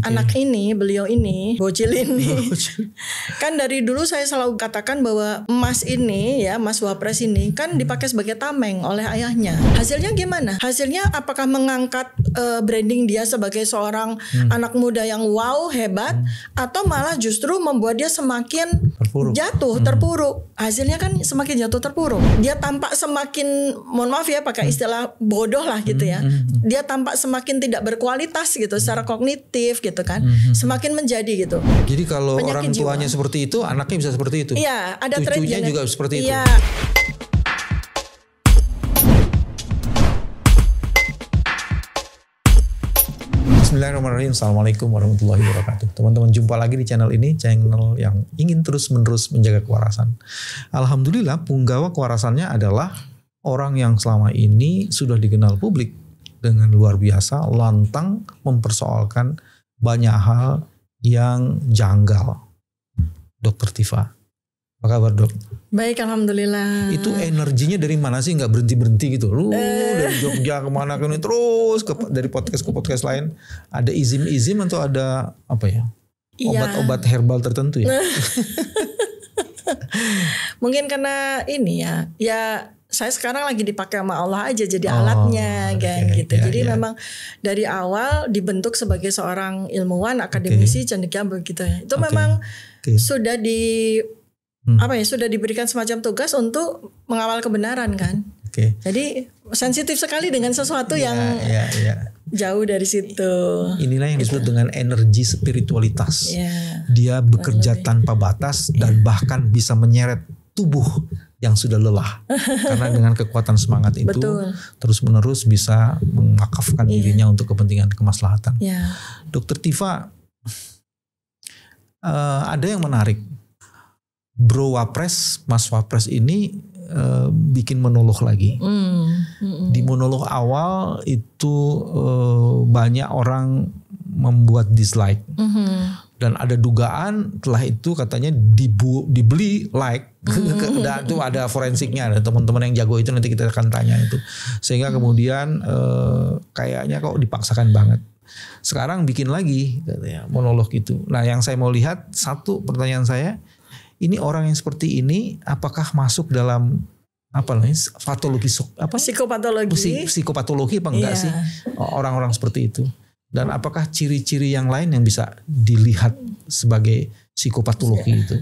Anak ini, beliau ini, bocil ini, kan dari dulu saya selalu katakan bahwa Mas ini ya, Mas Wapres ini kan dipakai sebagai tameng oleh ayahnya. Hasilnya gimana? Hasilnya apakah mengangkat branding dia sebagai seorang anak muda yang wow, hebat, atau malah justru membuat dia semakin jatuh, terpuruk. Hasilnya kan semakin jatuh, terpuruk. Dia tampak semakin, mohon maaf ya pakai istilah bodoh lah gitu ya. Dia tampak semakin tidak berkualitas gitu secara kognitif gitu kan, semakin menjadi gitu. Jadi kalau penyakit orang tuanya jiwa. seperti itu, anaknya bisa seperti itu. Iya, ada cucunya trait juga seperti itu. Iya. Bismillahirrahmanirrahim. Assalamualaikum warahmatullahi wabarakatuh. Teman-teman, jumpa lagi di channel ini, channel yang ingin terus-menerus menjaga kewarasan. Alhamdulillah, punggawa kewarasannya adalah orang yang selama ini sudah dikenal publik dengan luar biasa, lantang mempersoalkan banyak hal yang janggal. Dr. Tifa, apa kabar dok? Baik, alhamdulillah. Itu energinya dari mana sih, nggak berhenti-berhenti gitu? Lu dari Jogja kemana ke ini terus dari podcast ke podcast lain. Ada izin atau ada apa ya? Obat-obat herbal tertentu ya? Mungkin karena ini ya saya sekarang lagi dipakai sama Allah aja jadi alatnya kan gitu. Jadi memang dari awal dibentuk sebagai seorang ilmuwan, akademisi, cendekia begitu ya. Itu memang sudah sudah diberikan semacam tugas untuk mengawal kebenaran kan. Jadi sensitif sekali dengan sesuatu yang jauh dari situ. Inilah yang disebut dengan energi spiritualitas. Dia bekerja tanpa batas dan bahkan bisa menyeret tubuh yang sudah lelah. Karena dengan kekuatan semangat itu terus menerus bisa mengakafkan dirinya untuk kepentingan kemaslahatan. Dr. Tifa, ada yang menarik. Bro Wapres, Mas Wapres ini bikin monolog lagi. Di monolog awal itu banyak orang membuat dislike. Dan ada dugaan setelah itu katanya dibeli like. Dan itu ada forensiknya, ada teman-teman yang jago itu, nanti kita akan tanya itu. Sehingga kemudian kayaknya kok dipaksakan banget. Sekarang bikin lagi katanya monolog itu. Nah, yang saya mau lihat, satu pertanyaan saya, ini orang yang seperti ini apakah masuk dalam psikopatologi apa enggak sih orang-orang seperti itu? Dan apakah ciri-ciri yang lain yang bisa dilihat sebagai psikopatologi itu?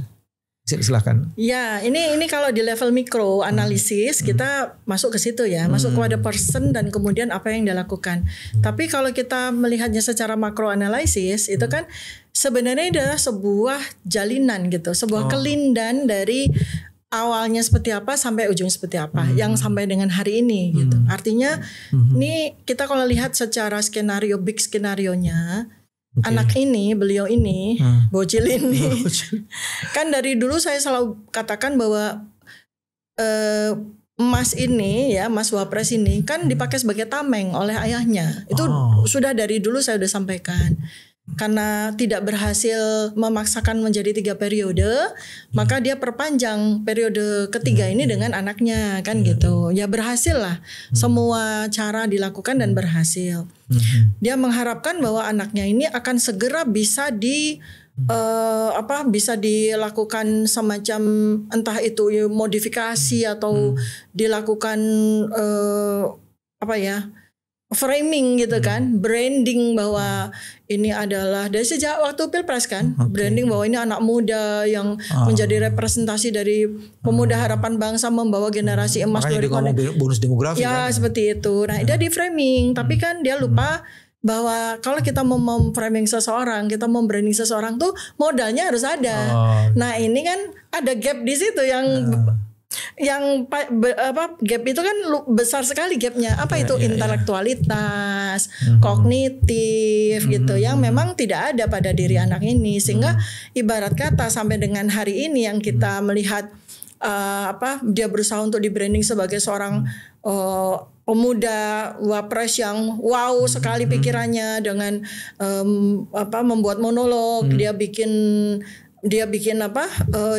Silakan. Ya, ini kalau di level mikro analisis kita masuk ke situ ya, masuk kepada person dan kemudian apa yang dia lakukan. Tapi kalau kita melihatnya secara makro analisis itu kan sebenarnya adalah sebuah jalinan gitu, sebuah kelindan dari awalnya seperti apa sampai ujung seperti apa yang sampai dengan hari ini gitu. Artinya ini kita kalau lihat secara skenario, big skenarionya, anak ini, beliau ini, bocil ini, kan dari dulu saya selalu katakan bahwa Mas ini ya, Mas Wapres ini kan dipakai sebagai tameng oleh ayahnya. Itu sudah dari dulu saya sudah sampaikan. Karena tidak berhasil memaksakan menjadi 3 periode, maka dia perpanjang periode ketiga ini dengan anaknya kan gitu. Ya berhasil lah, semua cara dilakukan dan berhasil. Dia mengharapkan bahwa anaknya ini akan segera bisa bisa dilakukan semacam entah itu modifikasi atau dilakukan framing gitu kan, branding bahwa ini adalah dari sejak waktu Pilpres kan, branding bahwa ini anak muda yang menjadi representasi dari pemuda harapan bangsa membawa generasi emas. Makanya dia ngomong bonus demografi ya kan? Seperti itu. Nah, dia di framing, tapi kan dia lupa bahwa kalau kita mau memframing seseorang, kita mau branding seseorang tuh modalnya harus ada. Nah, ini kan ada gap di situ yang gap itu kan besar sekali gapnya. Itu intelektualitas, kognitif gitu yang memang tidak ada pada diri anak ini, sehingga ibarat kata sampai dengan hari ini yang kita melihat dia berusaha untuk di branding sebagai seorang pemuda Wapres yang wow sekali pikirannya dengan membuat monolog, dia bikin dia bikin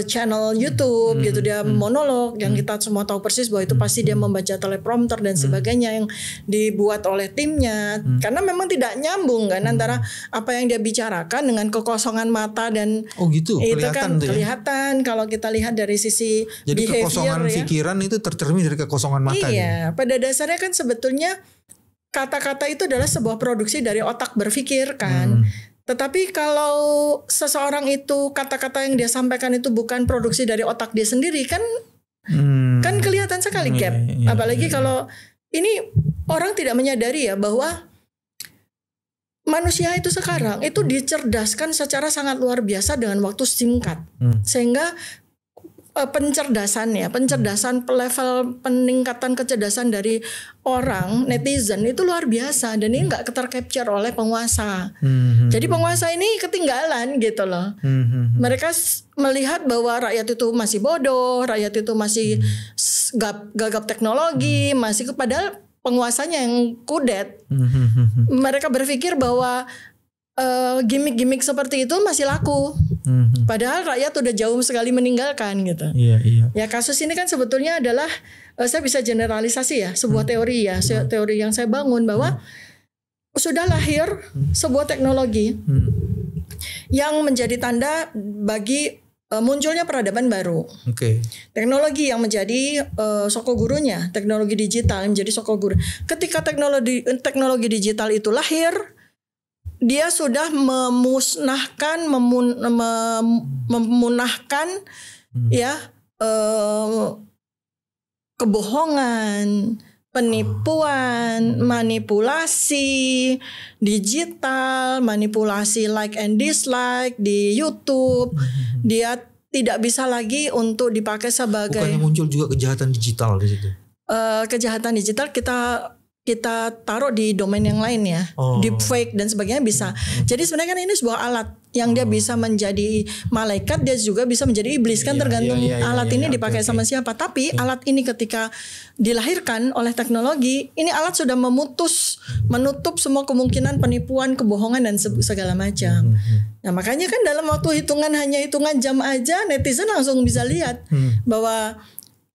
channel YouTube gitu, dia monolog yang kita semua tahu persis bahwa itu pasti dia membaca teleprompter dan sebagainya yang dibuat oleh timnya, karena memang tidak nyambung kan antara apa yang dia bicarakan dengan kekosongan mata dan gitu, itu kelihatan kan kelihatan kalau kita lihat dari sisi jadi behavior, kekosongan pikiran itu tercermin dari kekosongan mata. Iya, pada dasarnya kan sebetulnya kata-kata itu adalah sebuah produksi dari otak berpikir kan. Tetapi kalau seseorang itu kata-kata yang dia sampaikan itu bukan produksi dari otak dia sendiri kan kelihatan sekali gap. Apalagi kalau ini orang tidak menyadari ya bahwa manusia itu sekarang itu dicerdaskan secara sangat luar biasa dengan waktu singkat. Sehingga pencerdasan level peningkatan kecerdasan dari orang netizen itu luar biasa dan ini nggak tercapture oleh penguasa. Jadi penguasa ini ketinggalan gitu loh. Mereka melihat bahwa rakyat itu masih bodoh, rakyat itu masih gagap teknologi, masih padahal penguasanya yang kudet. Mereka berpikir bahwa gimmick-gimmick seperti itu masih laku. Padahal rakyat udah jauh sekali meninggalkan gitu. Ya kasus ini kan sebetulnya adalah saya bisa generalisasi ya, sebuah teori ya, teori yang saya bangun bahwa sudah lahir sebuah teknologi yang menjadi tanda bagi munculnya peradaban baru. Teknologi yang menjadi sokogurunya, teknologi digital yang menjadi sokoguru. Ketika teknologi digital itu lahir, dia sudah memusnahkan, memunahkan ya kebohongan, penipuan, manipulasi digital, manipulasi like and dislike di YouTube. Dia tidak bisa lagi untuk dipakai sebagai. Bukannya muncul juga kejahatan digital di situ? Kejahatan digital kita taruh di domain yang lain ya, deepfake dan sebagainya bisa. Jadi sebenarnya kan ini sebuah alat yang dia bisa menjadi malaikat, dia juga bisa menjadi iblis kan, tergantung alat ini dipakai sama siapa. Tapi alat ini ketika dilahirkan oleh teknologi, ini alat sudah menutup semua kemungkinan penipuan, kebohongan dan segala macam. Nah makanya kan dalam waktu hanya hitungan jam aja netizen langsung bisa lihat bahwa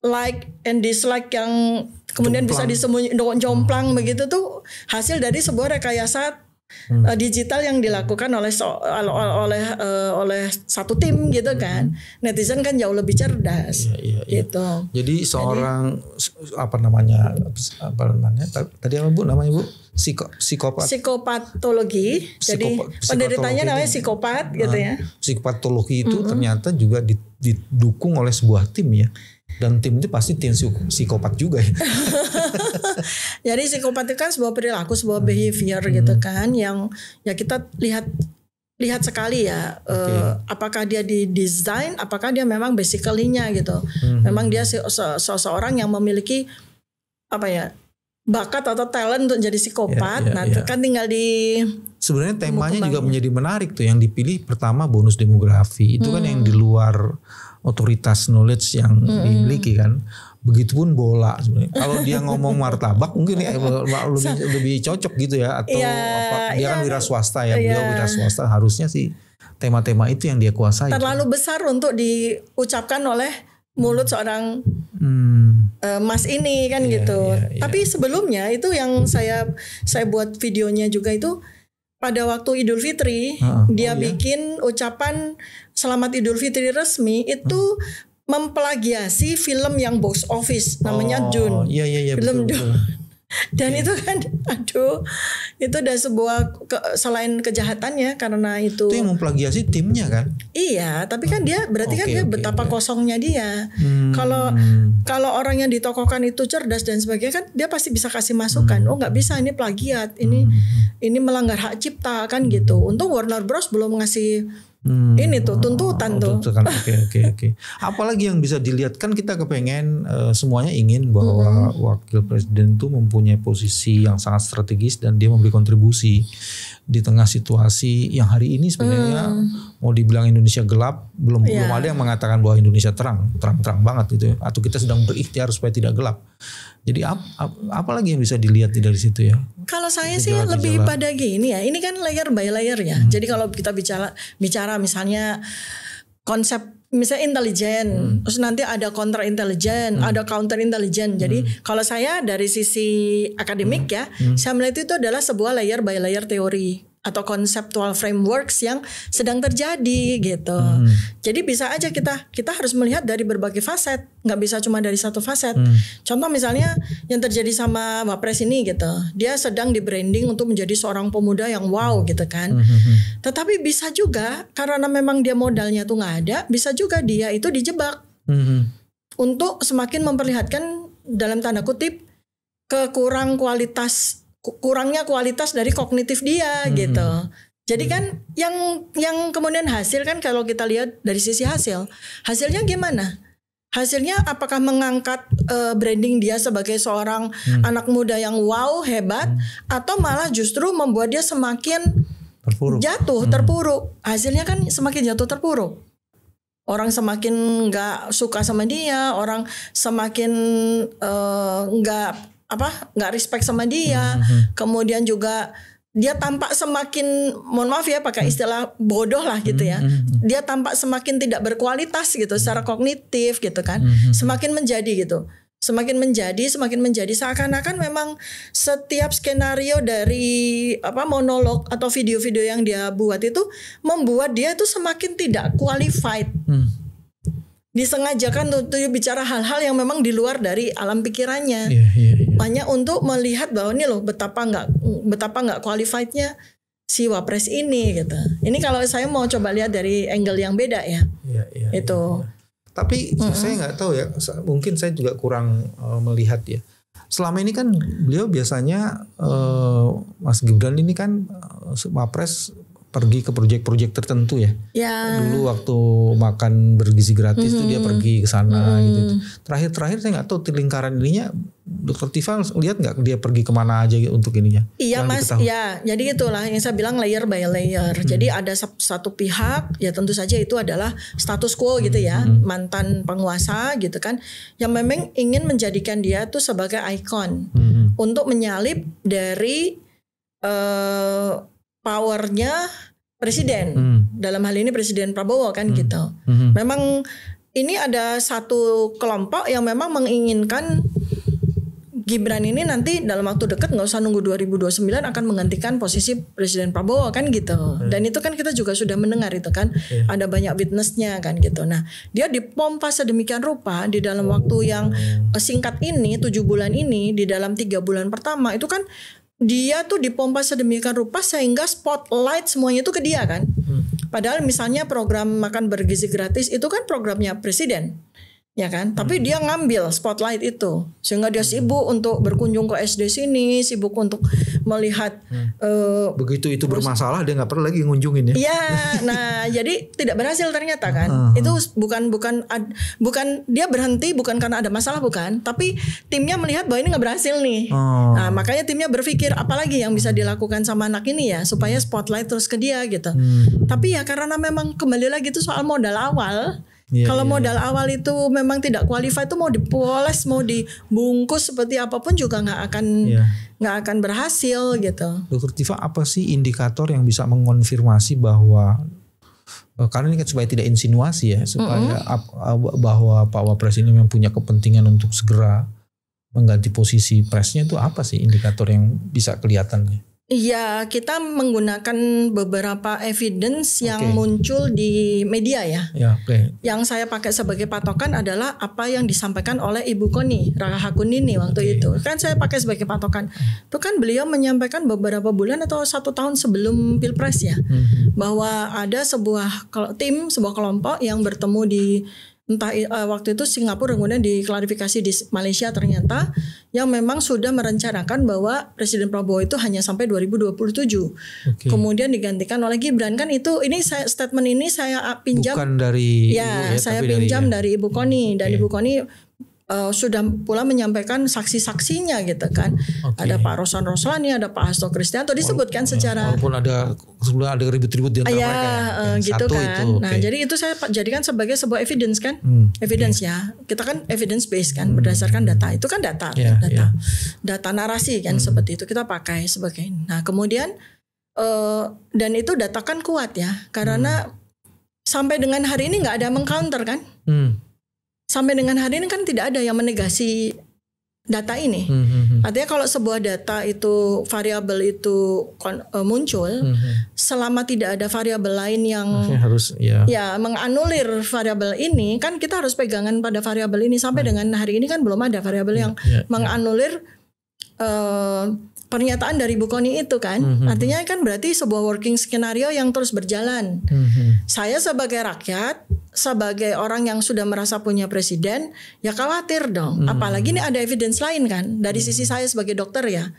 like and dislike yang kemudian bisa jomplang begitu tuh hasil dari sebuah rekayasa digital yang dilakukan oleh satu tim gitu kan. Netizen kan jauh lebih cerdas. Gitu. Jadi seorang tadi apa Bu namanya Bu? Psikopatologi. Jadi penderitanya namanya psikopat gitu ya. Psikopatologi itu ternyata juga didukung oleh sebuah tim ya. Dan tim itu pasti tim psikopat juga ya. Jadi psikopat itu kan sebuah perilaku, sebuah behavior gitu kan, yang ya kita lihat sekali ya. Apakah dia didesain, apakah dia memang basically-nya gitu. Memang dia seseorang yang memiliki bakat atau talent untuk jadi psikopat. Kan tinggal di. Sebenarnya temanya juga menjadi menarik tuh, yang dipilih pertama bonus demografi itu kan yang di luar otoritas knowledge yang dimiliki kan. Begitupun bola sebenarnya. Kalau dia ngomong martabak mungkin lebih cocok gitu ya, atau dia kan wira swasta ya, beliau wira swasta, harusnya sih tema-tema itu yang dia kuasai. Terlalu besar untuk diucapkan oleh mulut seorang Mas ini kan gitu. Tapi sebelumnya itu yang saya buat videonya juga itu pada waktu Idul Fitri dia bikin ucapan Selamat Idul Fitri resmi itu memplagiasi film yang box office namanya Dune. Film Dune. Dan itu kan itu udah sebuah selain kejahatannya karena itu yang memplagiasi timnya kan. Iya, tapi kan dia berarti kan dia betapa kosongnya dia. Kalau orang yang ditokohkan itu cerdas dan sebagainya kan dia pasti bisa kasih masukan. Oh nggak bisa, ini plagiat, ini melanggar hak cipta kan gitu. Untung Warner Bros belum ngasih ini tuh tuntutan tuh. Oke. Apalagi yang bisa dilihat kan, kita kepengen semuanya ingin bahwa wakil presiden tuh mempunyai posisi yang sangat strategis dan dia memberi kontribusi di tengah situasi yang hari ini sebenarnya mau dibilang Indonesia gelap, belum ada yang mengatakan bahwa Indonesia terang banget gitu ya. Atau kita sedang berikhtiar supaya tidak gelap. Jadi apa lagi yang bisa dilihat dari situ ya? Kalau saya sih lebih pada gini ya, ini kan layer by layer ya. Jadi kalau kita bicara misalnya konsep misalnya intelijen, terus nanti ada counter intelijen, ada counter intelijen. Jadi kalau saya dari sisi akademik ya, saya melihat itu adalah sebuah layer by layer teori atau conceptual frameworks yang sedang terjadi gitu. Jadi bisa aja kita harus melihat dari berbagai faset, nggak bisa cuma dari satu faset. Contoh misalnya yang terjadi sama Wapres ini gitu, dia sedang di branding untuk menjadi seorang pemuda yang wow gitu kan. Tetapi bisa juga karena memang dia modalnya tuh nggak ada, bisa juga dia itu dijebak untuk semakin memperlihatkan dalam tanda kutip kurangnya kualitas dari kognitif dia gitu. Jadi kan yang kemudian hasil kan kalau kita lihat dari sisi hasilnya gimana? Hasilnya apakah mengangkat branding dia sebagai seorang anak muda yang wow hebat, atau malah justru membuat dia semakin terpuruk. Hasilnya kan semakin jatuh terpuruk. Orang semakin nggak suka sama dia, orang semakin nggak respect sama dia. Kemudian juga dia tampak semakin, mohon maaf ya pakai istilah bodoh lah gitu ya. Dia tampak semakin tidak berkualitas gitu secara kognitif gitu kan. Semakin menjadi seakan-akan memang setiap skenario dari monolog atau video-video yang dia buat itu membuat dia itu semakin tidak qualified. Disengajakan untuk bicara hal-hal yang memang di luar dari alam pikirannya. Banyak untuk melihat bahwa ini loh betapa nggak qualifiednya si Wapres ini gitu. Ini kalau saya mau coba lihat dari angle yang beda ya. Itu. Tapi saya nggak tahu ya, mungkin saya juga kurang melihat ya. Selama ini kan beliau biasanya Mas Gibran ini kan Wapres pergi ke proyek-proyek tertentu ya. Dulu waktu makan bergizi gratis itu dia pergi ke sana gitu. Terakhir saya nggak tahu di lingkaran ininya Dr. Tifa lihat nggak dia pergi kemana aja untuk ininya? Iya Mas, ya jadi itulah yang saya bilang layer by layer. Jadi ada satu pihak ya tentu saja itu adalah status quo gitu ya, mantan penguasa gitu kan, yang memang ingin menjadikan dia tuh sebagai ikon untuk menyalip dari powernya presiden, dalam hal ini Presiden Prabowo kan gitu. Memang ini ada satu kelompok yang memang menginginkan Gibran ini nanti dalam waktu dekat nggak usah nunggu 2029 akan menggantikan posisi Presiden Prabowo kan gitu. Dan itu kan kita juga sudah mendengar itu kan, ada banyak witnessnya kan gitu. Nah dia dipompa sedemikian rupa di dalam waktu yang singkat ini, 7 bulan ini, di dalam 3 bulan pertama itu kan dia tuh dipompa sedemikian rupa sehingga spotlight semuanya itu ke dia kan. Padahal misalnya program makan bergizi gratis itu kan programnya presiden, ya kan. Tapi dia ngambil spotlight itu sehingga dia sibuk untuk berkunjung ke SD sini, sibuk untuk melihat. Begitu itu bermasalah dia nggak perlu lagi ngunjungin ya. Iya, nah jadi tidak berhasil ternyata kan. Itu bukan dia berhenti bukan karena ada masalah bukan, tapi timnya melihat bahwa ini nggak berhasil nih. Nah makanya timnya berpikir apalagi yang bisa dilakukan sama anak ini ya supaya spotlight terus ke dia gitu. Tapi ya karena memang kembali lagi itu soal modal awal. Kalau modal awal itu memang tidak qualified, itu mau dipoles, mau dibungkus seperti apapun juga nggak akan berhasil gitu. Dr. Tifa, apa sih indikator yang bisa mengonfirmasi bahwa karena ini kan supaya tidak insinuasi ya, supaya bahwa Pak Wapres ini memang punya kepentingan untuk segera mengganti posisi presnya, itu apa sih indikator yang bisa kelihatan? Iya, kita menggunakan beberapa evidence yang muncul di media ya. Yang saya pakai sebagai patokan adalah apa yang disampaikan oleh Ibu Koni Rahakunini waktu itu. Kan saya pakai sebagai patokan. Itu kan beliau menyampaikan beberapa bulan atau 1 tahun sebelum Pilpres ya. Bahwa ada sebuah kelompok yang bertemu di waktu itu Singapura, kemudian diklarifikasi di Malaysia ternyata yang memang sudah merencanakan bahwa Presiden Prabowo itu hanya sampai 2027. Kemudian digantikan oleh Gibran kan ini statement ini saya pinjam bukan dari saya pinjam dari Ibu Koni dan Ibu Koni sudah pula menyampaikan saksi-saksinya gitu kan. Ada Pak Rosan Roslani, ada Pak Hasto Kristianto disebutkan secara walaupun sebelum ada ribut-ribut di antara mereka. Gitu kan. Nah, jadi itu saya jadikan sebagai sebuah evidence kan. Evidence ya. Kita kan evidence based kan, berdasarkan data. Itu kan data narasi kan seperti itu kita pakai sebagai. Nah, kemudian dan itu data kan kuat ya. Karena sampai dengan hari ini nggak ada mengcounter kan? Sampai dengan hari ini kan tidak ada yang menegasi data ini. Artinya kalau sebuah data itu variabel itu muncul, selama tidak ada variabel lain yang harus menganulir variabel ini, kan kita harus pegangan pada variabel ini. Sampai dengan hari ini kan belum ada variabel yang menganulir pernyataan dari Bu Kony itu kan. Artinya kan berarti sebuah working skenario yang terus berjalan. Saya sebagai rakyat, sebagai orang yang sudah merasa punya presiden, ya khawatir dong. Apalagi ini ada evidence lain kan. Dari sisi saya sebagai dokter ya.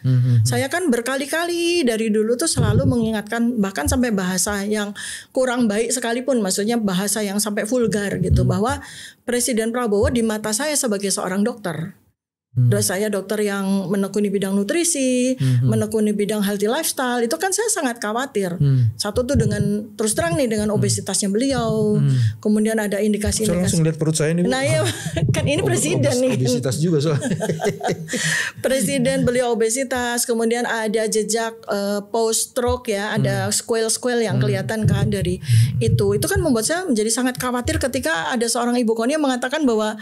Saya kan berkali-kali dari dulu tuh selalu mengingatkan, bahkan sampai bahasa yang kurang baik sekalipun, maksudnya bahasa yang sampai vulgar gitu, bahwa Presiden Prabowo di mata saya sebagai seorang dokter. Saya dokter yang menekuni bidang nutrisi, menekuni bidang healthy lifestyle, itu kan saya sangat khawatir. Satu tuh dengan terus terang nih dengan obesitasnya beliau, kemudian ada indikasi-indikasi. Saya langsung lihat perut saya nih. Nah ya kan ini presiden nih. Obesitas juga soalnya. Presiden beliau obesitas, kemudian ada jejak post stroke ya, ada squale yang kelihatan kan dari itu. Itu kan membuat saya menjadi sangat khawatir ketika ada seorang Ibu Kony yang mengatakan bahwa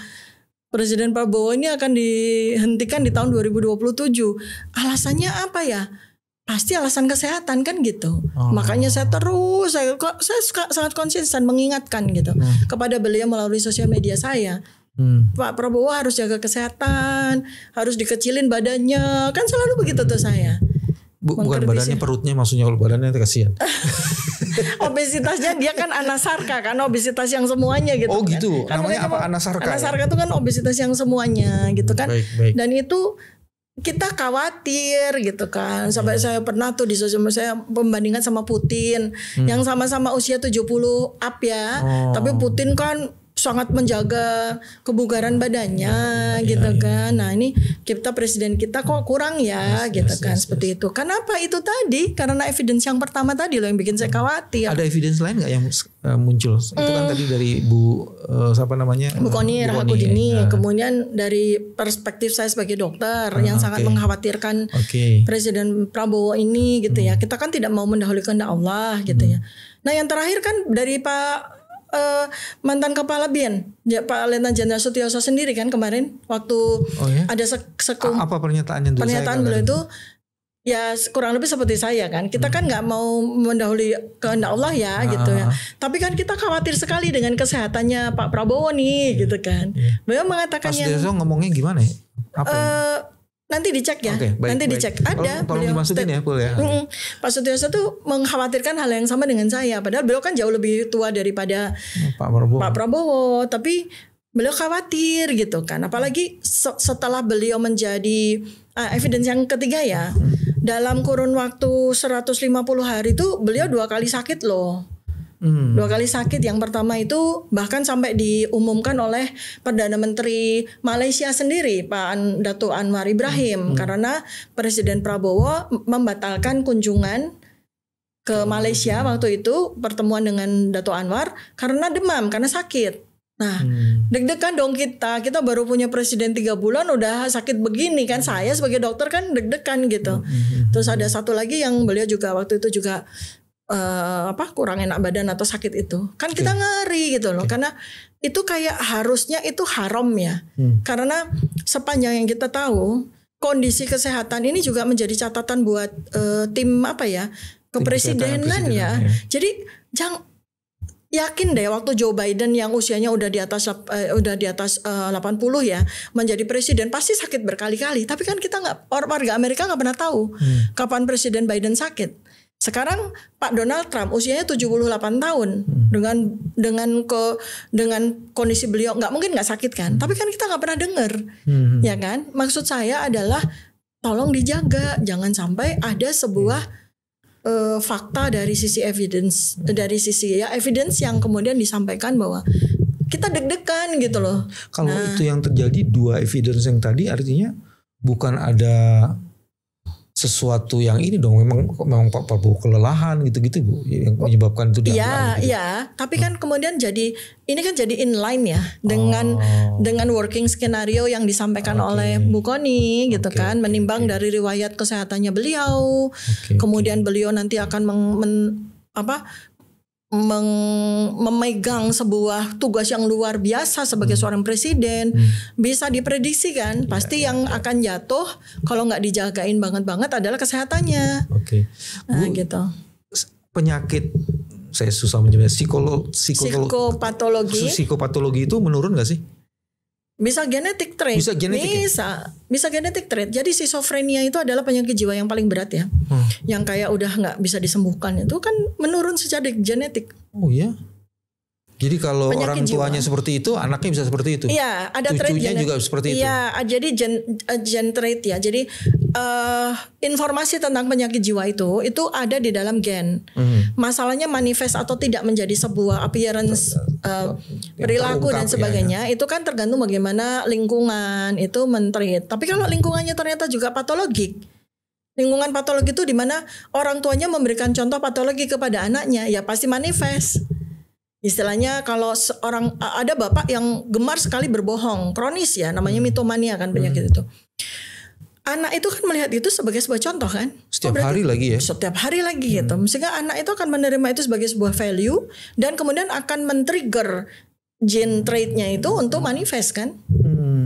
Presiden Prabowo ini akan dihentikan di tahun 2027. Alasannya apa ya? Pasti alasan kesehatan kan gitu. Makanya saya sangat konsisten mengingatkan gitu kepada beliau melalui sosial media saya. Pak Prabowo harus jaga kesehatan, harus dikecilin badannya. Kan selalu begitu tuh saya. Bukan badannya, perutnya maksudnya. Kalau badannya kasihan. Obesitasnya dia kan anasarka kan, obesitas yang semuanya gitu. Oh gitu. Kan namanya apa, anasarka? Anasarka itu kan obesitas yang semuanya gitu kan. Baik. Dan itu kita khawatir gitu kan. Sampai saya pernah tuh di sosial media saya membandingkan sama Putin yang sama-sama usia 70 up ya. Tapi Putin kan sangat menjaga kebugaran badannya gitu kan. Nah ini kita presiden kita kok kurang ya gitu kan. Seperti itu. Kenapa itu tadi? Karena evidence yang pertama tadi loh yang bikin saya khawatir. Ada evidence lain nggak yang muncul? Itu kan tadi dari Bu siapa namanya? Bu Kony Rahakundini. Kemudian dari perspektif saya sebagai dokter yang sangat mengkhawatirkan Presiden Prabowo ini gitu ya. Kita kan tidak mau mendahulukan Allah gitu ya. Nah yang terakhir kan dari Pak mantan kepala BIN Pak Letnan Jenderal Sutioso sendiri kan kemarin waktu ada apa pernyataannya dulu? Pernyataan beliau itu ya kurang lebih seperti saya kan, kita kan nggak mau mendahului kehendak Allah ya gitu ya, tapi kan kita khawatir sekali dengan kesehatannya Pak Prabowo nih gitu kan. Beliau mengatakan Pak Sutioso ngomongnya gimana ya? Apa nanti dicek ya, baik. Dicek. Ada tolong dimasukin ya, Pul ya. Pak Sutioso tuh mengkhawatirkan hal yang sama dengan saya. Padahal beliau kan jauh lebih tua daripada Pak Prabowo. Tapi beliau khawatir gitu kan. Apalagi setelah beliau menjadi evidence yang ketiga ya. Dalam kurun waktu 150 hari itu beliau 2 kali sakit loh. 2 kali sakit. Yang pertama itu bahkan sampai diumumkan oleh Perdana Menteri Malaysia sendiri Pak Datuk Anwar Ibrahim karena Presiden Prabowo membatalkan kunjungan ke Malaysia waktu itu, pertemuan dengan Datuk Anwar karena demam, karena sakit. Nah deg-degan dong kita baru punya presiden 3 bulan udah sakit begini kan. Saya sebagai dokter kan deg-degan gitu. Terus ada satu lagi yang beliau juga waktu itu juga kurang enak badan atau sakit itu kan kita ngeri gitu loh, karena itu kayak harusnya itu haram ya, karena sepanjang yang kita tahu kondisi kesehatan ini juga menjadi catatan buat tim kepresidenan ya. Jadi jangan yakin deh waktu Joe Biden yang usianya udah di atas 80 ya menjadi presiden pasti sakit berkali-kali, tapi kan kita warga Amerika nggak pernah tahu kapan Presiden Biden sakit. Sekarang Pak Donald Trump usianya 78 tahun dengan kondisi beliau nggak mungkin nggak sakit kan, tapi kan kita nggak pernah dengar ya kan. Maksud saya adalah tolong dijaga, jangan sampai ada sebuah fakta dari sisi evidence evidence yang kemudian disampaikan bahwa kita deg-degan gitu loh. Kalau itu yang terjadi 2 evidence yang tadi artinya bukan ada sesuatu yang ini dong, memang Pak Prabowo kelelahan gitu-gitu Bu yang menyebabkan itu diambil. Iya, tapi kan kemudian ini kan jadi inline ya dengan working skenario yang disampaikan oleh Bu Kony gitu kan, menimbang dari riwayat kesehatannya beliau, kemudian beliau nanti akan memegang sebuah tugas yang luar biasa sebagai seorang presiden, bisa diprediksikan pasti yang akan jatuh kalau nggak dijagain banget adalah kesehatannya. Oke. Nah, gitu. Penyakit, saya susah menyebutnya, psikopatologi itu menurun nggak sih? Bisa genetik trait. Bisa genetik trait. Jadi schizophrenia itu adalah penyakit jiwa yang paling berat ya. Yang kayak udah nggak bisa disembuhkan, itu kan menurun secara genetik. Oh iya. Jadi kalau penyakit orang tuanya seperti itu, anaknya bisa seperti itu. Iya, ada trait cucunya juga seperti itu. Iya, jadi gen trait ya. Jadi informasi tentang penyakit jiwa itu ada di dalam gen. Masalahnya manifest atau tidak menjadi sebuah appearance perilaku dan sebagainya, itu kan tergantung bagaimana lingkungan itu men-treat. Tapi kalau lingkungannya ternyata juga patologik, lingkungan patologi itu di mana orang tuanya memberikan contoh patologi kepada anaknya, ya pasti manifest. Istilahnya kalau ada bapak yang gemar sekali berbohong, kronis ya, namanya mitomania kan penyakit itu. Anak itu kan melihat itu sebagai sebuah contoh kan. Setiap hari lagi ya. Setiap hari lagi gitu. Sehingga anak itu akan menerima itu sebagai sebuah value dan kemudian akan men-trigger gene trait-nya itu untuk manifest kan.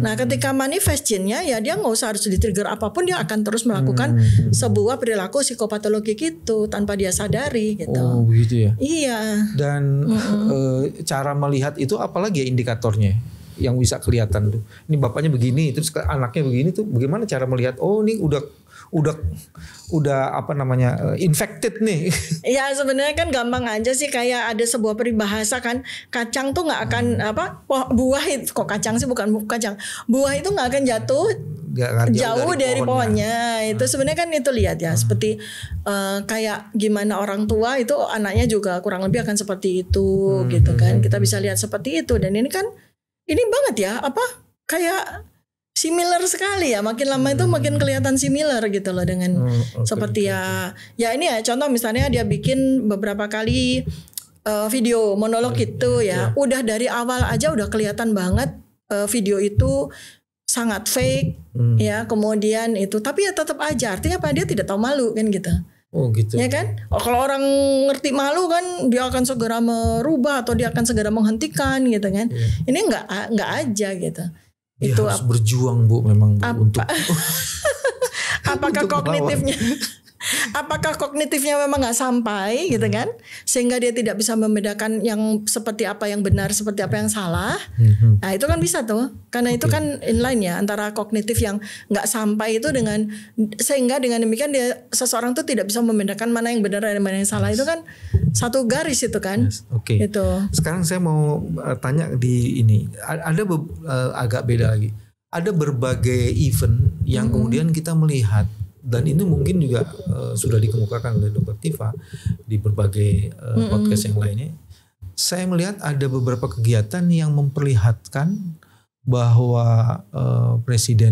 Nah ketika manifest gene-nya ya dia nggak usah harus di-trigger apapun, dia akan terus melakukan sebuah perilaku psikopatologi gitu tanpa dia sadari gitu. Oh begitu ya. Iya. Dan cara melihat itu apalagi ya indikatornya yang bisa kelihatan tuh. Ini bapaknya begini, terus anaknya begini tuh. Bagaimana cara melihat? Oh ini udah apa namanya infected nih. Ya sebenarnya kan gampang aja sih, kayak ada sebuah peribahasa kan, kacang tuh nggak akan buah itu kok kacang sih bukan kacang, buah itu nggak akan jatuh jauh dari pohonnya. Itu sebenarnya kan itu lihat ya seperti kayak gimana orang tua itu anaknya juga kurang lebih akan seperti itu gitu kan. Kita bisa lihat seperti itu dan ini kan ini banget ya kayak similar sekali ya, makin lama itu makin kelihatan similar gitu loh dengan seperti ya ini ya contoh misalnya dia bikin beberapa kali video monolog itu ya, udah dari awal aja udah kelihatan banget video itu sangat fake ya, kemudian itu tapi ya tetap aja artinya apa, dia tidak tahu malu kan gitu. Oh gitu. Ya kan? Kalau orang ngerti malu kan dia akan segera merubah atau dia akan segera menghentikan gitu kan. Ini enggak aja gitu. Dia itu harus berjuang Bu memang Bu untuk apakah kognitifnya apakah kognitifnya memang nggak sampai gitu kan, sehingga dia tidak bisa membedakan yang seperti apa yang benar seperti apa yang salah. Nah itu kan bisa tuh, karena itu kan inline ya antara kognitif yang nggak sampai itu dengan, sehingga dengan demikian dia seseorang tuh tidak bisa membedakan mana yang benar dan mana yang salah. Itu kan satu garis itu kan. Oke. Itu. Sekarang saya mau tanya di ini ada agak beda lagi. Ada berbagai event yang kemudian kita melihat, dan ini mungkin juga sudah dikemukakan oleh Dr. Tifa di berbagai podcast yang lainnya. Saya melihat ada beberapa kegiatan yang memperlihatkan bahwa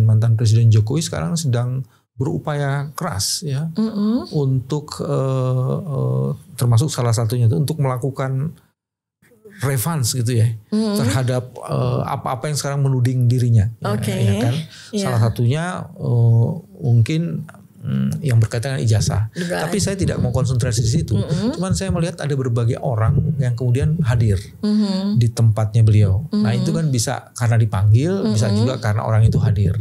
mantan Presiden Jokowi sekarang sedang berupaya keras ya untuk termasuk salah satunya itu untuk melakukan revenge gitu ya terhadap apa-apa yang sekarang menuding dirinya. Ya kan? Salah satunya mungkin yang berkaitan dengan ijazah. Tapi saya tidak mau konsentrasi di situ. Cuman saya melihat ada berbagai orang yang kemudian hadir di tempatnya beliau. Nah itu kan bisa karena dipanggil, bisa juga karena orang itu hadir.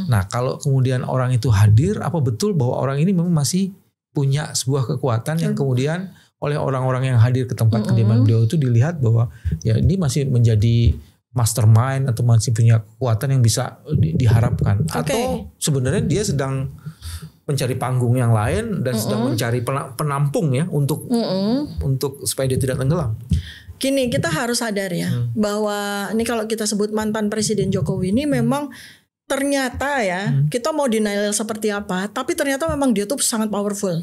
Nah kalau kemudian orang itu hadir, apa betul bahwa orang ini memang masih punya sebuah kekuatan yang kemudian oleh orang-orang yang hadir ke tempat kediaman beliau itu dilihat bahwa ya ini masih menjadi mastermind atau masih punya kekuatan yang bisa diharapkan. Atau sebenarnya dia sedang mencari panggung yang lain dan sedang mencari penampung ya untuk supaya dia tidak tenggelam. Gini, kita harus sadar ya bahwa ini kalau kita sebut mantan Presiden Jokowi ini memang ternyata ya kita mau denial seperti apa, tapi ternyata memang dia tuh sangat powerful.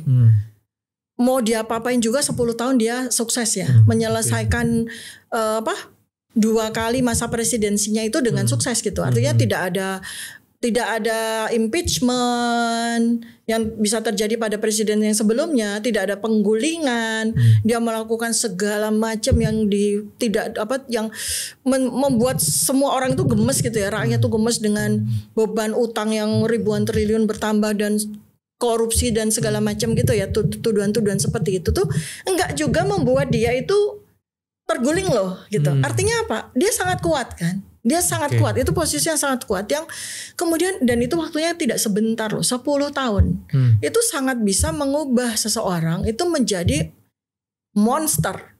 Mau dia apa-apain juga 10 tahun dia sukses ya menyelesaikan 2 kali masa presidensinya itu dengan sukses gitu. Artinya tidak ada impeachment yang bisa terjadi pada presiden yang sebelumnya, tidak ada penggulingan, dia melakukan segala macam yang yang membuat semua orang itu gemes gitu ya, rakyat itu gemes dengan beban utang yang ribuan triliun bertambah dan korupsi dan segala macam gitu ya, tuduhan-tuduhan seperti itu tuh enggak juga membuat dia itu terguling loh gitu. Artinya apa? Dia sangat kuat kan. Dia sangat kuat. Itu posisinya sangat kuat yang kemudian, dan itu waktunya tidak sebentar loh, 10 tahun. Itu sangat bisa mengubah seseorang itu menjadi monster.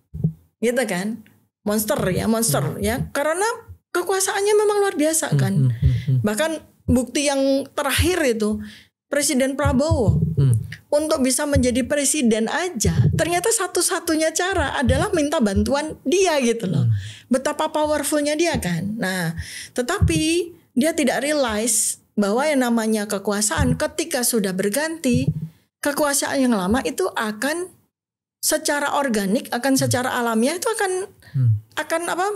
Gitu kan? Monster ya. Karena kekuasaannya memang luar biasa kan. Bahkan bukti yang terakhir itu Presiden Prabowo untuk bisa menjadi presiden aja ternyata satu-satunya cara adalah minta bantuan dia gitu loh. Betapa powerfulnya dia kan. Nah, tetapi dia tidak realize bahwa yang namanya kekuasaan ketika sudah berganti, kekuasaan yang lama itu akan secara organik, akan secara alamiah itu akan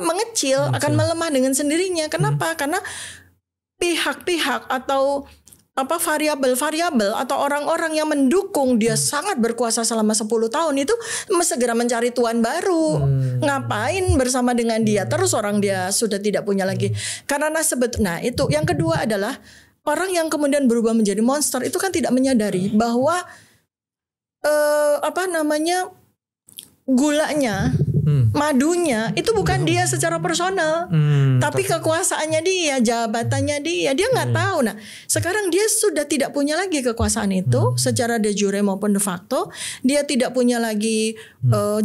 mengecil, akan melemah dengan sendirinya. Kenapa? Karena pihak-pihak atau variabel-variabel atau orang-orang yang mendukung dia sangat berkuasa selama 10 tahun itu segera mencari tuan baru. Ngapain bersama dengan dia terus, orang dia sudah tidak punya lagi. Karena nah itu yang kedua adalah orang yang kemudian berubah menjadi monster itu kan tidak menyadari bahwa gulanya, madunya itu bukan dia secara personal, tapi kekuasaannya dia, jabatannya dia nggak tahu. Nah, sekarang dia sudah tidak punya lagi kekuasaan itu secara de jure maupun de facto. Dia tidak punya lagi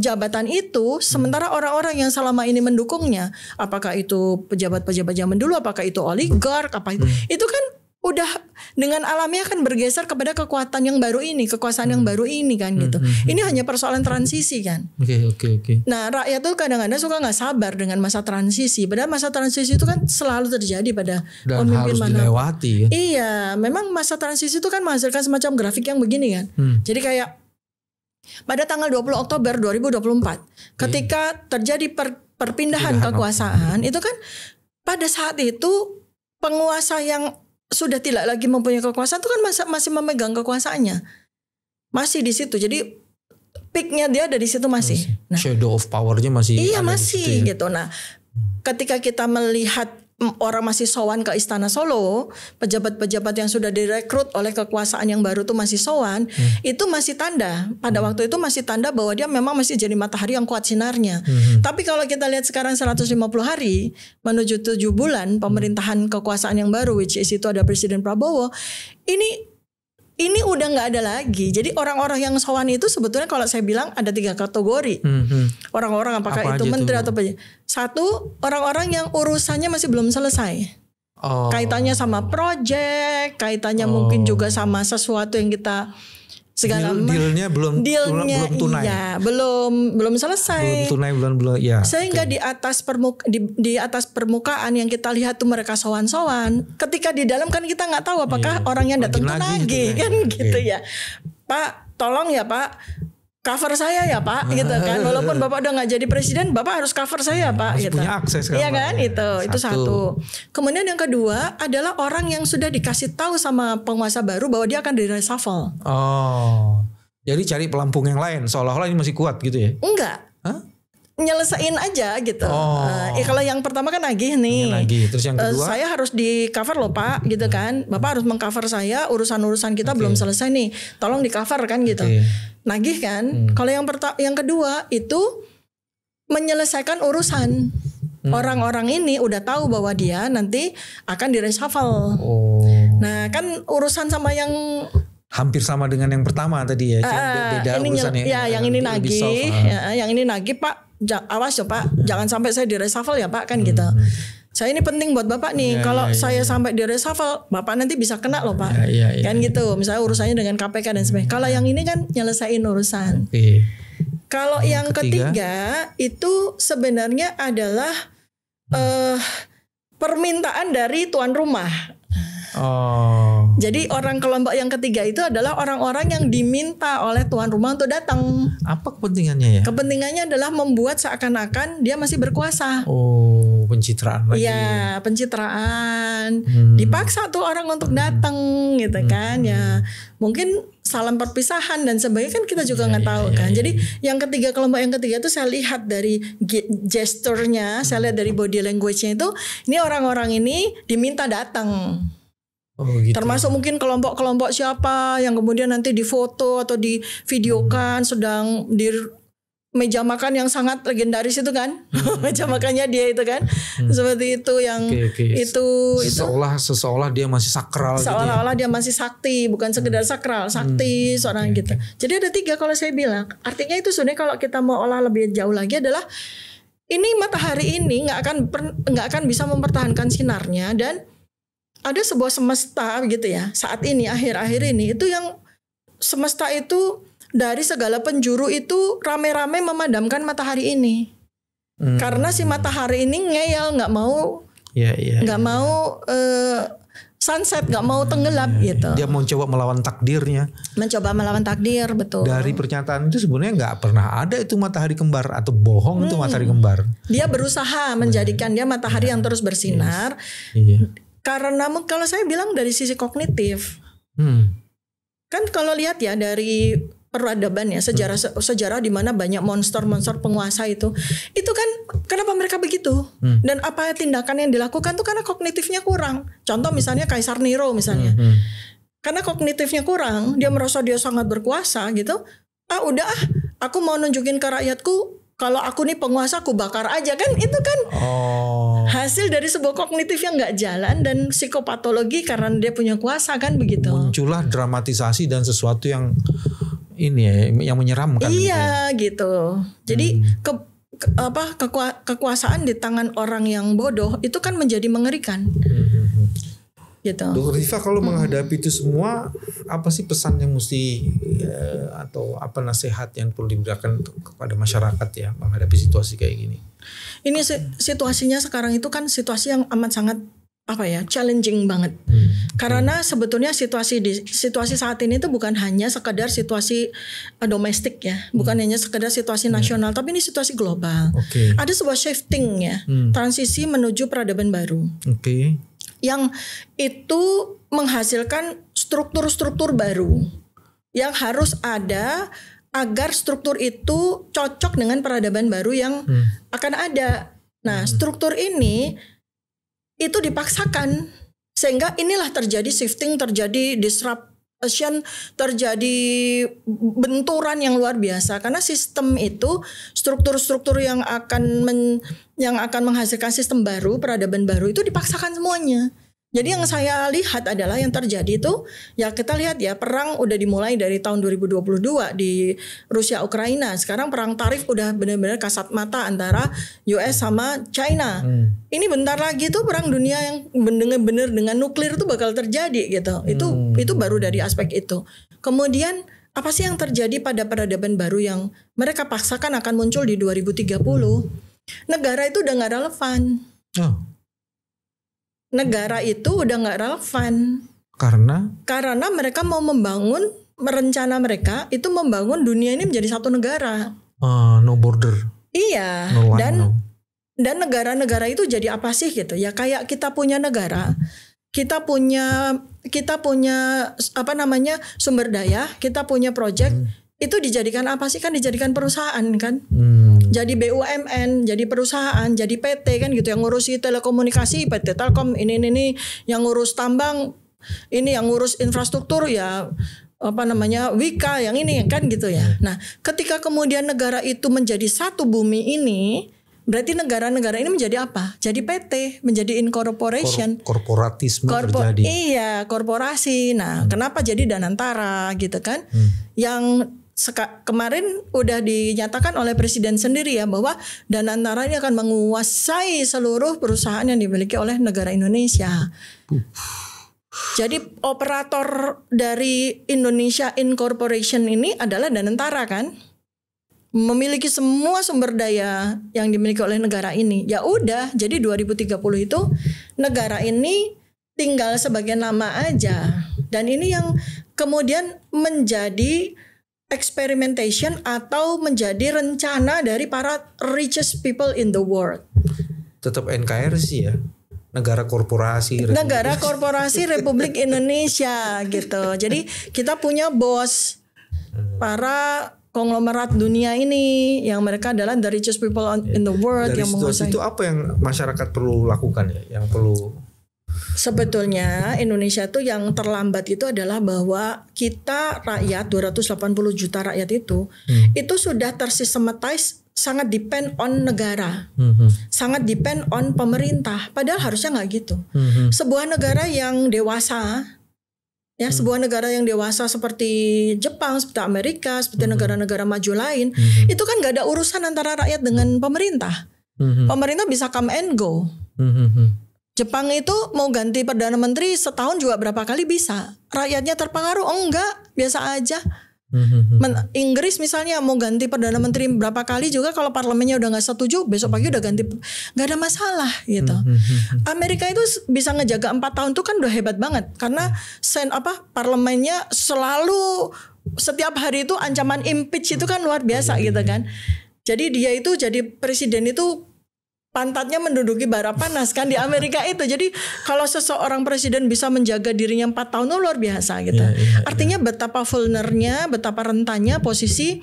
jabatan itu, sementara orang-orang yang selama ini mendukungnya, apakah itu pejabat-pejabat zaman dulu, apakah itu oligark, itu kan udah dengan alamiah kan bergeser kepada kekuatan yang baru ini, kekuasaan yang baru ini kan gitu. Ini hanya persoalan transisi kan. Oke. Nah, rakyat tuh kadang-kadang suka nggak sabar dengan masa transisi. Padahal masa transisi itu kan selalu terjadi pada dan pemimpin harus dilewati kan? Iya, memang masa transisi itu kan menghasilkan semacam grafik yang begini kan. Jadi kayak pada tanggal 20 Oktober 2024 ketika terjadi perpindahan kekuasaan itu kan pada saat itu penguasa yang sudah tidak lagi mempunyai kekuasaan itu kan masih memegang kekuasaannya, masih di situ. Jadi peaknya dia ada di situ masih. Nah, shadow of powernya masih. Iya masih ya? Gitu. Nah, ketika kita melihat orang masih sowan ke Istana Solo, pejabat-pejabat yang sudah direkrut oleh kekuasaan yang baru itu masih sowan, itu masih tanda. Pada waktu itu masih tanda bahwa dia memang masih jadi matahari yang kuat sinarnya. Tapi kalau kita lihat sekarang 150 hari menuju 7 bulan pemerintahan kekuasaan yang baru, which is itu ada Presiden Prabowo, ini udah nggak ada lagi. Jadi orang-orang yang sowan itu sebetulnya kalau saya bilang ada 3 kategori. Orang-orang apakah itu menteri atau apa? Satu, orang-orang yang urusannya masih belum selesai. Kaitannya sama proyek, kaitannya mungkin juga sama sesuatu yang kita dealnya belum tunai. Iya, belum selesai. Belum tunai, belum ya. Sehingga di atas permukaan yang kita lihat tuh mereka sowan-sowan. Ketika di dalam kan kita nggak tahu apakah orang yang datang tuh nagih kan gitu ya. Pak, tolong ya Pak, cover saya ya Pak gitu kan. Walaupun Bapak udah nggak jadi presiden, Bapak harus cover saya Pak. Harus gitu. punya akses kan. Iya kan itu satu. Kemudian yang kedua adalah orang yang sudah dikasih tahu sama penguasa baru bahwa dia akan di reshuffle. Jadi cari pelampung yang lain seolah-olah ini masih kuat gitu ya? Enggak. Nyelesain aja gitu. Kalau yang pertama kan nagih nih. Terus yang kedua, saya harus di cover loh Pak gitu kan. Bapak harus mengcover saya, urusan-urusan kita belum selesai nih. Tolong di cover kan gitu. Nagih kan. Kalau yang kedua itu menyelesaikan urusan. Orang-orang ini udah tahu bahwa dia nanti akan di reshuffle. Nah kan urusan sama yang hampir sama dengan yang pertama tadi ya. Beda urusannya. Ya, yang ini nagih. Yang ini nagih Pak. Awas ya Pak, jangan sampai saya di reshuffle ya Pak kan gitu. Saya ini penting buat Bapak nih. Kalau saya sampai di reshuffle, Bapak nanti bisa kena loh Pak. Kan gitu. Misalnya urusannya dengan KPK dan sebagainya. Kalau yang ini kan nyelesain urusan. Kalau yang ketiga itu sebenarnya adalah permintaan dari tuan rumah. Jadi orang kelompok yang ketiga itu adalah orang-orang yang diminta oleh tuan rumah untuk datang. Apa kepentingannya ya? Kepentingannya adalah membuat seakan-akan dia masih berkuasa. Pencitraan lagi. Iya, pencitraan. Dipaksa tuh orang untuk datang gitu kan. Ya, mungkin salam perpisahan dan sebagainya kan kita juga nggak tahu kan. Jadi yang ketiga, kelompok yang ketiga itu saya lihat dari gesturnya, saya lihat dari body language-nya itu, ini orang-orang ini diminta datang. Oh, gitu. Termasuk mungkin kelompok-kelompok siapa yang kemudian nanti difoto atau divideokan sedang di meja makan yang sangat legendaris itu kan. Meja makannya dia itu kan. Seperti itu yang itu seolah dia masih sakral gitu. Seolah-olah dia masih sakti, bukan sekedar sakral, sakti seorang gitu. Jadi ada 3 kalau saya bilang. Artinya itu sebenarnya kalau kita mau olah lebih jauh lagi adalah ini matahari ini nggak akan bisa mempertahankan sinarnya, dan ada sebuah semesta gitu ya. Saat ini akhir-akhir ini itu yang semesta itu dari segala penjuru itu rame-rame memadamkan matahari ini. Karena si matahari ini ngeyel, nggak mau sunset, nggak mau tenggelam gitu. Dia mau coba melawan takdirnya. Mencoba melawan takdir, betul. Dari pernyataan itu sebenarnya nggak pernah ada itu matahari kembar atau bohong itu matahari kembar. Dia berusaha menjadikan dia matahari yang terus bersinar. Karena kalau saya bilang dari sisi kognitif, kan kalau lihat ya dari peradaban ya, sejarah di mana banyak monster-monster penguasa itu kan kenapa mereka begitu, dan apa tindakan yang dilakukan tuh karena kognitifnya kurang. Contoh misalnya Kaisar Nero misalnya, karena kognitifnya kurang, dia merasa dia sangat berkuasa gitu. Aku mau nunjukin ke rakyatku kalau aku nih penguasa, aku bakar aja kan, itu kan hasil dari sebuah kognitif yang nggak jalan dan psikopatologi karena dia punya kuasa kan begitu. Muncullah dramatisasi dan sesuatu yang ini ya, yang menyeramkan. Iya gitu. Jadi kekuasaan di tangan orang yang bodoh itu kan menjadi mengerikan. Gitu. Dokter Ziva, kalau menghadapi itu semua, apa sih pesan yang mesti atau apa nasihat yang perlu diberikan kepada masyarakat ya menghadapi situasi kayak gini? Ini situasinya sekarang itu kan situasi yang amat sangat challenging banget. Karena sebetulnya situasi saat ini itu bukan hanya sekedar situasi domestik ya, bukan hanya sekedar situasi nasional, tapi ini situasi global. Ada sebuah shifting ya, transisi menuju peradaban baru. Yang itu menghasilkan struktur-struktur baru yang harus ada agar struktur itu cocok dengan peradaban baru yang akan ada. Nah, struktur ini itu dipaksakan sehingga inilah terjadi shifting, terjadi disruption, terjadi benturan yang luar biasa karena sistem itu struktur-struktur yang akan menghasilkan sistem baru, peradaban baru itu dipaksakan semuanya. Jadi yang saya lihat adalah yang terjadi itu ya kita lihat ya, perang udah dimulai dari tahun 2022 di Rusia Ukraina. Sekarang perang tarif udah benar-benar kasat mata antara US sama China. Ini bentar lagi tuh perang dunia yang benar-benar dengan nuklir itu bakal terjadi gitu. Itu baru dari aspek itu. Kemudian apa sih yang terjadi pada peradaban baru yang mereka paksakan akan muncul di 2030? Negara itu udah nggak relevan. Negara itu udah nggak relevan karena mereka mau merencana mereka itu membangun dunia ini menjadi satu negara. No border. Iya. Dan negara-negara itu jadi apa sih gitu ya, kayak kita punya negara, kita punya sumber daya, kita punya project. Itu dijadikan apa sih? Kan dijadikan perusahaan kan. Jadi BUMN, jadi perusahaan, jadi PT kan gitu, yang ngurusi telekomunikasi PT Telkom, ini yang ngurus tambang, ini yang ngurus infrastruktur ya Wika yang ini kan gitu ya. Nah, ketika kemudian negara itu menjadi satu bumi ini, berarti negara-negara ini menjadi apa? Jadi PT, menjadi incorporation. Korporatisme terjadi. Iya, korporasi. Nah, kenapa jadi Danantara gitu kan? Yang kemarin udah dinyatakan oleh Presiden sendiri ya bahwa Danantara ini akan menguasai seluruh perusahaan yang dimiliki oleh negara Indonesia. Jadi operator dari Indonesia Incorporation ini adalah Danantara kan? Memiliki semua sumber daya yang dimiliki oleh negara ini. Ya udah, jadi 2030 itu negara ini tinggal sebagai nama aja. Dan ini yang kemudian menjadi experimentation atau menjadi rencana dari para richest people in the world. Tetap NKRI sih ya, negara korporasi Republik Indonesia gitu. Jadi kita punya bos para konglomerat dunia ini yang mereka adalah the richest people in the world. Dari yang menguasai. Itu apa yang masyarakat perlu lakukan ya, yang perlu Sebetulnya Indonesia itu yang terlambat itu adalah bahwa kita rakyat 280 juta rakyat itu sudah tersistematize, sangat depend on negara, sangat depend on pemerintah. Padahal harusnya nggak gitu. Sebuah negara yang dewasa, ya sebuah negara yang dewasa seperti Jepang, seperti Amerika, seperti negara-negara maju lain, itu kan nggak ada urusan antara rakyat dengan pemerintah. Pemerintah bisa come and go. Jepang itu mau ganti Perdana Menteri setahun juga berapa kali bisa. Rakyatnya terpengaruh? Oh enggak, biasa aja. Inggris misalnya mau ganti Perdana Menteri berapa kali juga kalau parlemennya udah gak setuju, besok pagi udah ganti, gak ada masalah gitu. Amerika itu bisa ngejaga 4 tahun itu kan udah hebat banget. Karena parlemennya selalu setiap hari itu ancaman impeach itu kan luar biasa gitu kan. Jadi dia itu jadi presiden itu pantatnya menduduki bara panas kan di Amerika itu. Jadi kalau seseorang presiden bisa menjaga dirinya 4 tahun itu luar biasa gitu. Artinya betapa vulnernya, betapa rentannya posisi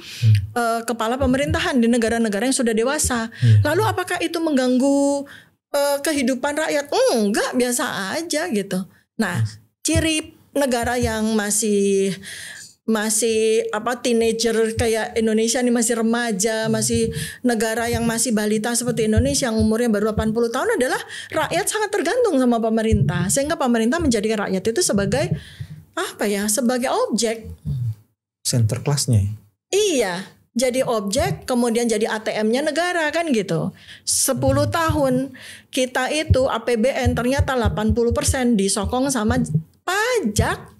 kepala pemerintahan di negara-negara yang sudah dewasa. Lalu apakah itu mengganggu kehidupan rakyat? Enggak, biasa aja gitu. Nah, ciri negara yang masih teenager kayak Indonesia nih, masih remaja, masih negara yang masih balita seperti Indonesia yang umurnya baru 80 tahun adalah rakyat sangat tergantung sama pemerintah, sehingga pemerintah menjadikan rakyat itu sebagai sebagai objek, center class-nya. Iya, jadi objek, kemudian jadi ATM-nya negara kan gitu. 10 tahun kita itu APBN ternyata 80% disokong sama pajak.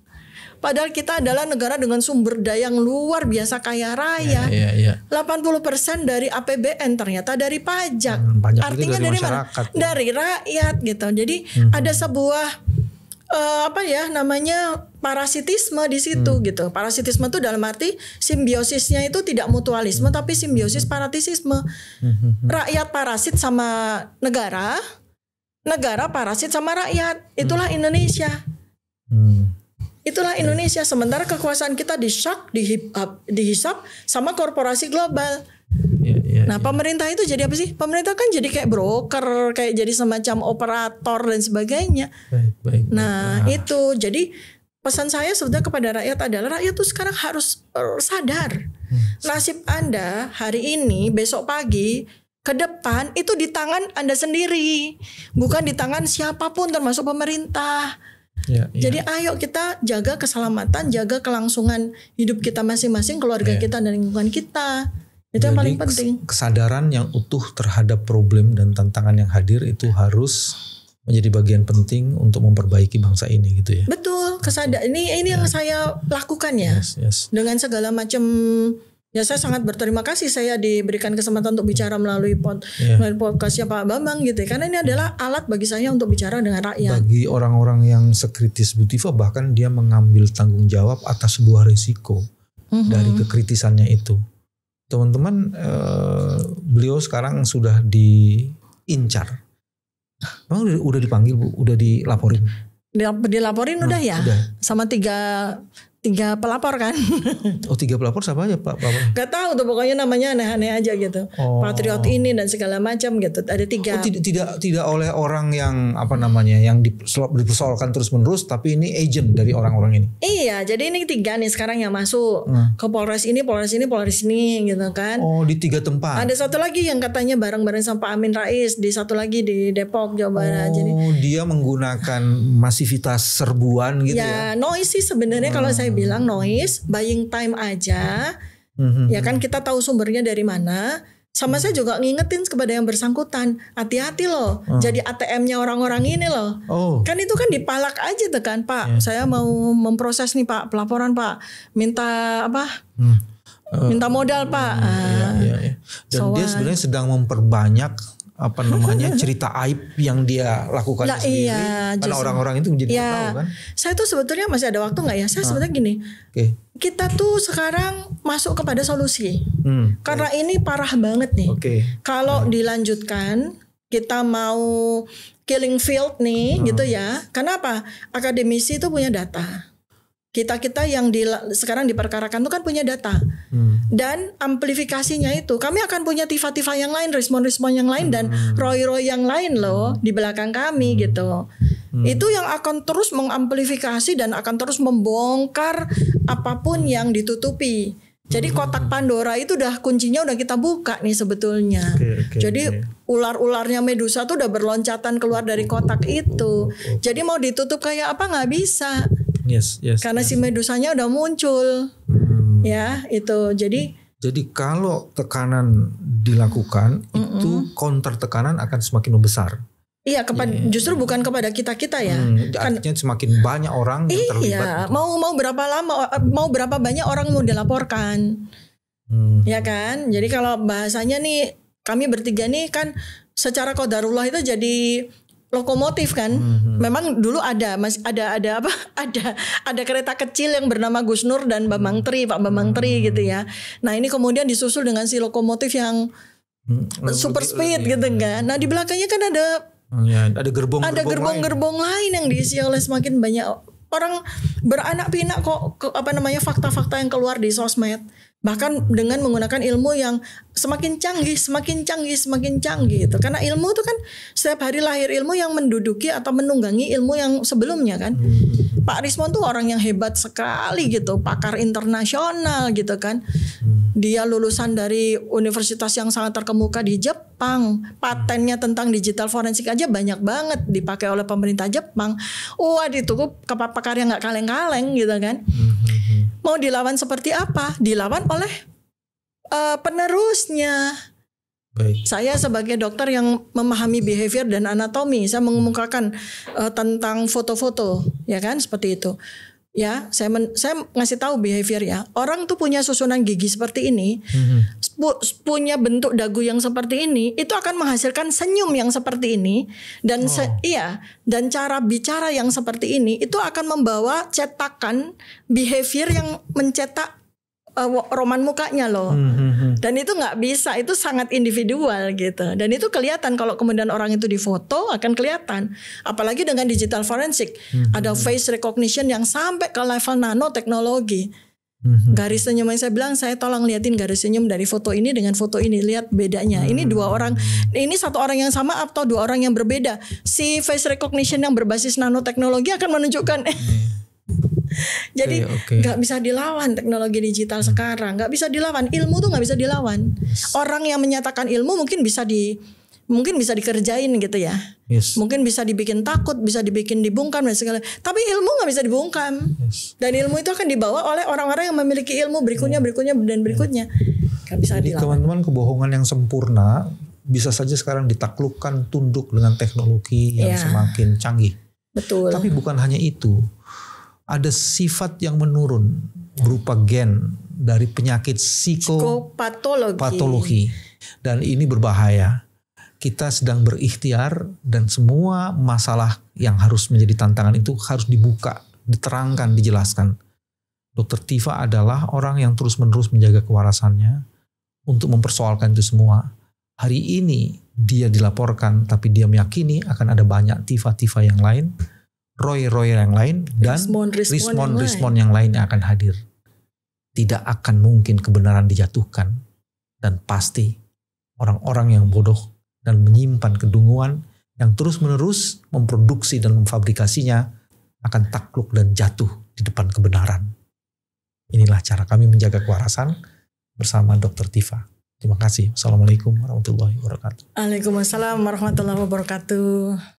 Padahal kita adalah negara dengan sumber daya yang luar biasa kaya raya. 80% dari APBN ternyata dari pajak. Artinya dari mana? Dari rakyat gitu. Jadi ada sebuah parasitisme di situ gitu. Parasitisme itu dalam arti simbiosisnya itu tidak mutualisme tapi simbiosis parasitisme. Rakyat parasit sama negara, negara parasit sama rakyat. Itulah Indonesia. Itulah Indonesia. Sementara kekuasaan kita dihisap sama korporasi global. Pemerintah itu jadi apa sih? Pemerintah kan jadi kayak broker, kayak jadi semacam operator dan sebagainya. Baik. Itu jadi pesan saya sebetulnya kepada rakyat adalah rakyat itu sekarang harus sadar. Nasib Anda hari ini, besok pagi, ke depan itu di tangan Anda sendiri, bukan di tangan siapapun termasuk pemerintah. Jadi ayo kita jaga keselamatan, jaga kelangsungan hidup kita masing-masing, keluarga kita dan lingkungan kita. Itu yang paling penting. Kesadaran yang utuh terhadap problem dan tantangan yang hadir itu harus menjadi bagian penting untuk memperbaiki bangsa ini gitu ya. Betul, ini yang saya lakukan ya. Dengan segala macam. Ya saya sangat berterima kasih saya diberikan kesempatan untuk bicara melalui podcastnya Pak Bambang gitu. Karena ini adalah alat bagi saya untuk bicara dengan rakyat. Bagi orang-orang yang sekritis Bu Tifa, bahkan dia mengambil tanggung jawab atas sebuah risiko dari kekritisannya itu. Teman-teman, beliau sekarang sudah diincar. Emang udah dipanggil Bu? Udah dilaporin? Dilaporin udah ya? Udah. Sama tiga pelapor kan. 3 pelapor siapa aja Pak? Gak tahu tuh, pokoknya namanya aneh-aneh aja gitu. Patriot ini dan segala macam gitu. Ada 3. Tidak oleh orang yang yang dipersoalkan terus menerus, tapi ini agent dari orang-orang ini. Iya, jadi ini 3 nih sekarang yang masuk ke Polres ini gitu kan. Di 3 tempat. Ada satu lagi yang katanya bareng-bareng sama Pak Amin Rais, di satu lagi di Depok, Jawa Barat. Jadi dia menggunakan masivitas serbuan gitu ya. Noise sih sebenarnya kalau saya bilang noise, buying time aja. Ya kan kita tahu sumbernya dari mana. Sama saya juga ngingetin kepada yang bersangkutan, hati-hati loh, jadi ATM-nya orang-orang ini loh. Kan itu kan dipalak aja tuh kan, Pak. Saya mau memproses nih Pak, pelaporan Pak. Minta minta modal Pak. Dan dia sebenarnya sedang memperbanyak cerita aib yang dia lakukan sendiri. Karena orang-orang itu menjadi tahu kan. Saya tuh sebetulnya masih ada waktu nggak ya? Saya sebetulnya gini. Kita tuh sekarang masuk kepada solusi. Karena ini parah banget nih. Kalau dilanjutkan, kita mau killing field nih gitu ya. Kenapa? Akademisi itu punya data. Kita yang sekarang diperkarakan itu kan punya data. Dan amplifikasinya itu kami akan punya tifa-tifa yang lain, respon-respon yang lain dan roy-roy yang lain loh di belakang kami gitu. Itu yang akan terus mengamplifikasi dan akan terus membongkar apapun yang ditutupi. Jadi kotak Pandora itu kuncinya udah kita buka nih sebetulnya. Jadi ular-ularnya Medusa tuh udah berloncatan keluar dari kotak itu. Jadi mau ditutup kayak apa nggak bisa. Karena si Medusanya udah muncul. Ya itu. Jadi kalau tekanan dilakukan itu counter tekanan akan semakin membesar. Iya, justru bukan kepada kita ya. Artinya semakin banyak orang yang terlibat. Iya, mau berapa lama, mau berapa banyak orang mau dilaporkan, ya kan? Jadi kalau bahasanya nih, kami bertiga nih kan, secara qadarullah itu jadi lokomotif kan. Memang dulu ada kereta kecil yang bernama Gus Nur dan Bambang Tri, Pak Bambang Tri gitu ya. Nah ini kemudian disusul dengan si lokomotif yang super speed gitu kan. Nah di belakangnya kan ada gerbong-gerbong lain yang diisi oleh semakin banyak orang beranak pinak kok fakta-fakta yang keluar di sosmed, bahkan dengan menggunakan ilmu yang semakin canggih gitu. Karena ilmu itu kan setiap hari lahir ilmu yang menduduki atau menunggangi ilmu yang sebelumnya kan. Pak Rismon tuh orang yang hebat sekali gitu, pakar internasional gitu kan. Dia lulusan dari universitas yang sangat terkemuka di Jepang. Patennya tentang digital forensik aja banyak banget dipakai oleh pemerintah Jepang. Wah itu pakar yang gak kaleng-kaleng gitu kan. Mau dilawan seperti apa? Dilawan oleh penerusnya. Baik. Saya sebagai dokter yang memahami behavior dan anatomi, saya mengemukakan tentang foto-foto, ya kan, seperti itu. Ya, saya ngasih tahu behavior ya. Orang tuh punya susunan gigi seperti ini, punya bentuk dagu yang seperti ini, itu akan menghasilkan senyum yang seperti ini, dan dan cara bicara yang seperti ini, itu akan membawa cetakan behavior yang mencetak roman mukanya loh. Dan itu nggak bisa, itu sangat individual gitu. Dan itu kelihatan kalau kemudian orang itu difoto akan kelihatan. Apalagi dengan digital forensik, ada face recognition yang sampai ke level nanoteknologi. Garis senyum yang saya bilang, saya tolong liatin garis senyum dari foto ini dengan foto ini, lihat bedanya. Ini dua orang, ini satu orang yang sama atau dua orang yang berbeda. Si face recognition yang berbasis nanoteknologi akan menunjukkan. Jadi nggak bisa dilawan teknologi digital sekarang, nggak bisa dilawan, ilmu tuh nggak bisa dilawan. Orang yang menyatakan ilmu mungkin bisa dikerjain gitu ya, mungkin bisa dibikin takut, bisa dibikin dibungkam dan segala. Tapi ilmu nggak bisa dibungkam, dan ilmu itu akan dibawa oleh orang-orang yang memiliki ilmu berikutnya dan berikutnya. Nggak bisa dilawan. Teman-teman, kebohongan yang sempurna bisa saja sekarang ditaklukkan tunduk dengan teknologi yang semakin canggih. Betul. Tapi bukan hanya itu. Ada sifat yang menurun berupa gen dari penyakit psikopatologi. Dan ini berbahaya. Kita sedang berikhtiar dan semua masalah yang harus menjadi tantangan itu harus dibuka, diterangkan, dijelaskan. Dr. Tifa adalah orang yang terus-menerus menjaga kewarasannya untuk mempersoalkan itu semua. Hari ini dia dilaporkan, tapi dia meyakini akan ada banyak Tifa-Tifa yang lain, Roy yang lain, dan Rismon yang lain yang akan hadir. Tidak akan mungkin kebenaran dijatuhkan, dan pasti orang-orang yang bodoh dan menyimpan kedunguan yang terus-menerus memproduksi dan memfabrikasinya akan takluk dan jatuh di depan kebenaran. Inilah cara kami menjaga kewarasan bersama Dr. Tifa. Terima kasih. Assalamualaikum warahmatullahi wabarakatuh. Waalaikumsalam warahmatullahi wabarakatuh.